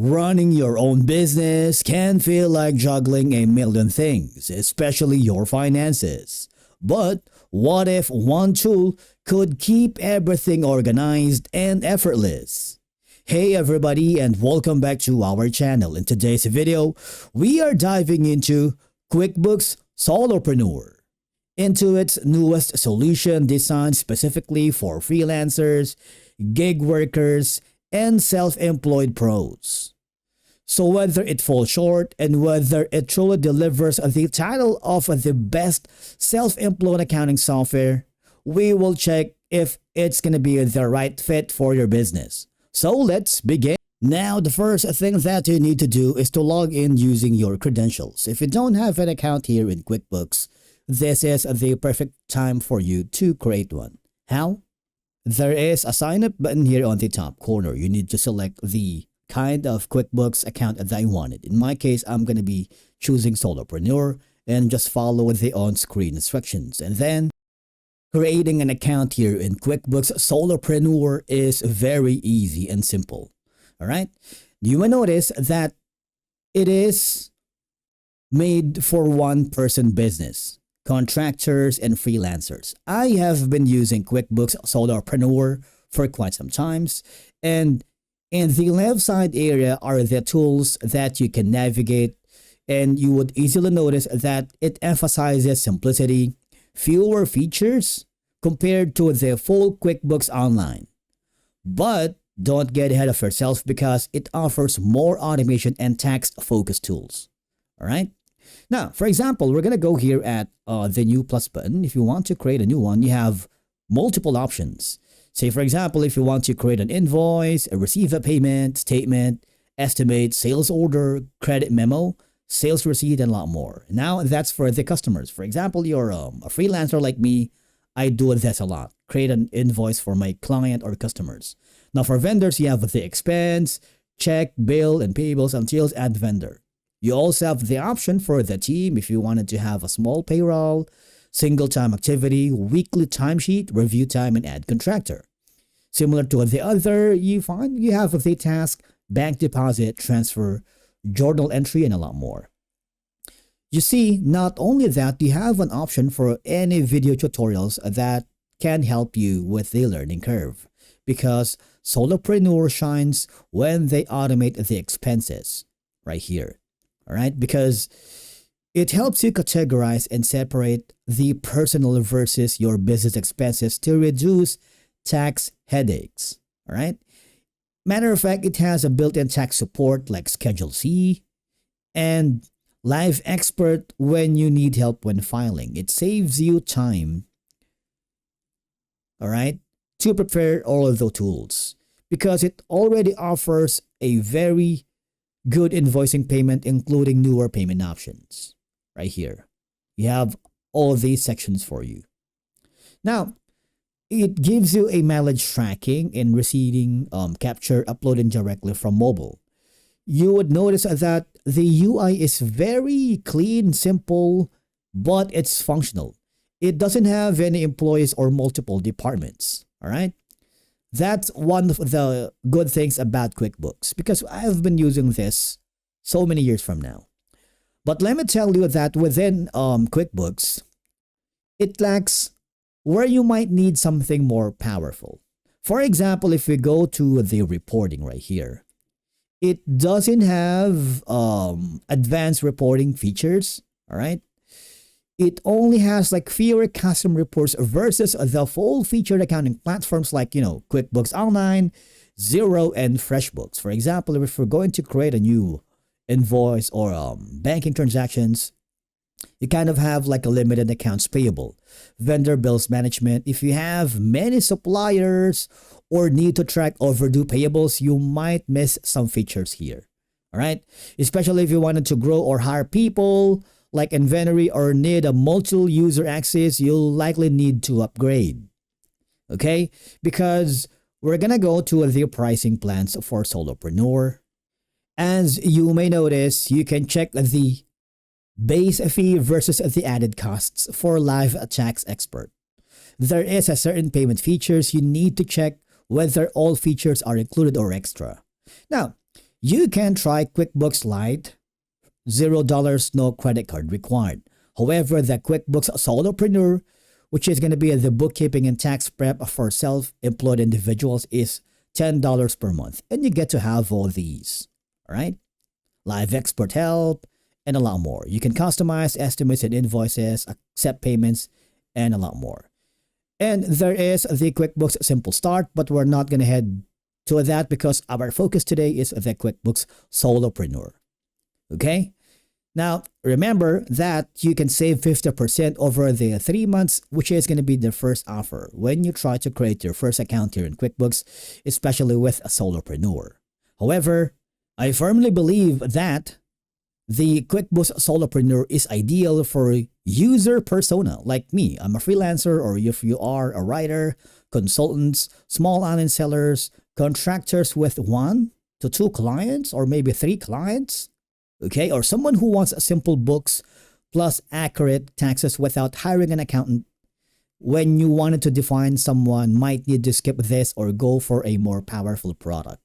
Running your own business can feel like juggling a million things, especially your finances. But what if one tool could keep everything organized and effortless? Hey everybody, and welcome back to our channel. In today's video, we are diving into QuickBooks Solopreneur, into its newest solution designed specifically for freelancers, gig workers, and self-employed pros. So whether it falls short and whether it truly delivers the title of the best self-employed accounting software, we will check if it's going to be the right fit for your business. So let's begin. Now, the first thing that you need to do is to log in using your credentials. If you don't have an account here in QuickBooks, this is the perfect time for you to create one. How? There is a sign up button here on the top corner. You need to select the kind of QuickBooks account that I wanted. In my case, I'm going to be choosing Solopreneur and just follow the on-screen instructions. And then creating an account here in QuickBooks Solopreneur is very easy and simple. All right. You will notice that it is made for one-person business, contractors and freelancers. I have been using QuickBooks Solopreneur for quite some times, and in the left side area are the tools that you can navigate, and you would easily notice that it emphasizes simplicity, fewer features compared to the full QuickBooks Online. But don't get ahead of yourself because it offers more automation and tax-focused tools. All right. Now, for example, we're going to go here at the new plus button. If you want to create a new one, you have multiple options. Say, for example, if you want to create an invoice, receive a payment, statement, estimate, sales order, credit memo, sales receipt, and a lot more. Now, that's for the customers. For example, you're a freelancer like me. I do this a lot. Create an invoice for my client or customers. Now, for vendors, you have the expense, check, bill, and payables until add vendor. You also have the option for the team if you wanted to have a small payroll, single time activity, weekly timesheet, review time, and add contractor. Similar to the other, you find you have the task, bank deposit, transfer, journal entry, and a lot more. You see, not only that, you have an option for any video tutorials that can help you with the learning curve, because Solopreneur shines when they automate the expenses right here. All right, because it helps you categorize and separate the personal versus your business expenses to reduce tax headaches. All right. Matter of fact, it has a built-in tax support like Schedule C and Live Expert when you need help when filing. It saves you time. All right, to prepare all of the tools because it already offers a very good invoicing payment, including newer payment options. Right here, you have all of these sections for you. Now, it gives you a mileage tracking and receiving capture uploading directly from mobile. You would notice that the UI is very clean, simple, but it's functional. It doesn't have any employees or multiple departments. All right. That's one of the good things about QuickBooks because I've been using this so many years from now. But let me tell you that within QuickBooks, it lacks where you might need something more powerful. For example, if we go to the reporting right here, it doesn't have advanced reporting features. All right. It only has like fewer custom reports versus the full featured accounting platforms like, QuickBooks Online, Xero, and FreshBooks. For example, if we're going to create a new invoice or banking transactions, you kind of have like a limited accounts payable, vendor bills management. If you have many suppliers or need to track overdue payables, you might miss some features here. All right. Especially if you wanted to grow or hire people like inventory or need a multiple user access, you'll likely need to upgrade. Okay. Because we're going to go to the pricing plans for Solopreneur. As you may notice, you can check the base fee versus the added costs for Live Tax Expert. There is a certain payment features you need to check whether all features are included or extra. Now, you can try QuickBooks Lite, $0, no credit card required. However, the QuickBooks Solopreneur, which is going to be the bookkeeping and tax prep for self-employed individuals, is $10 per month. And you get to have all these, all right? Live expert help, and a lot more. You can customize estimates and invoices, accept payments, and a lot more. And there is the QuickBooks Simple Start, but we're not going to head to that because our focus today is the QuickBooks Solopreneur. Okay? Now, remember that you can save 50% over the 3 months, which is going to be the first offer when you try to create your first account here in QuickBooks, especially with a solopreneur. However, I firmly believe that the QuickBooks Solopreneur is ideal for user persona like me. I'm a freelancer, or if you are a writer, consultants, small online sellers, contractors with 1 to 2 clients, or maybe 3 clients. Okay, or someone who wants simple books plus accurate taxes without hiring an accountant. When you wanted to define someone, might need to skip this or go for a more powerful product.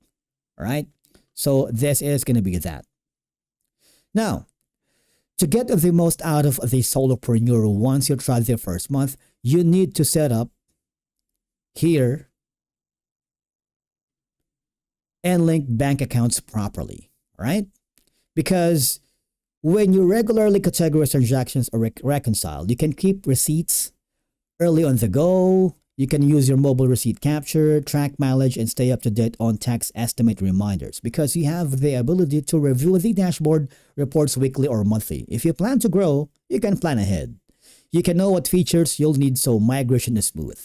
All right, so this is going to be that. Now, to get the most out of the solopreneur once you try the first month, you need to set up here and link bank accounts properly. All right. Because when you regularly categorize transactions or reconcile, you can keep receipts early on the go. You can use your mobile receipt capture, track mileage, and stay up to date on tax estimate reminders because you have the ability to review the dashboard reports weekly or monthly. If you plan to grow, you can plan ahead. You can know what features you'll need so migration is smooth.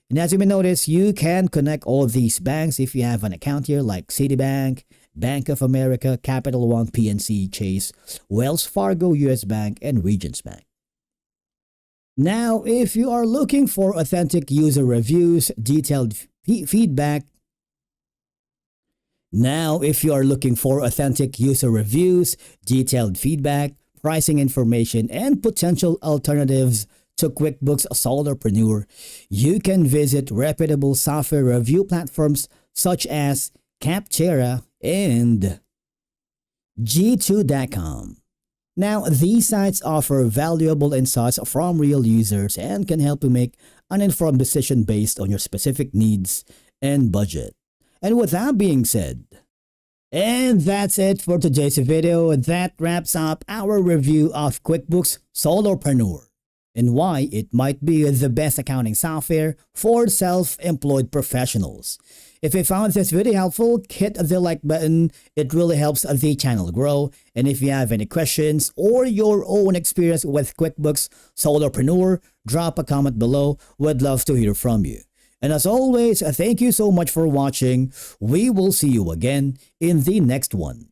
And as you may notice, you can connect all of these banks if you have an account here like Citibank, Bank of America, Capital One, PNC, Chase, Wells Fargo, US Bank, and Regions Bank. Now, if you are looking for authentic user reviews, detailed feedback, pricing information, and potential alternatives to QuickBooks Solopreneur, you can visit reputable software review platforms such as Capterra and G2.com. Now, these sites offer valuable insights from real users and can help you make an informed decision based on your specific needs and budget. And with that being said, and that's it for today's video. That wraps up our review of QuickBooks Solopreneur and why it might be the best accounting software for self-employed professionals. If you found this video helpful, hit the like button. It really helps the channel grow. And if you have any questions or your own experience with QuickBooks Solopreneur, drop a comment below. We'd love to hear from you. And as always, thank you so much for watching. We will see you again in the next one.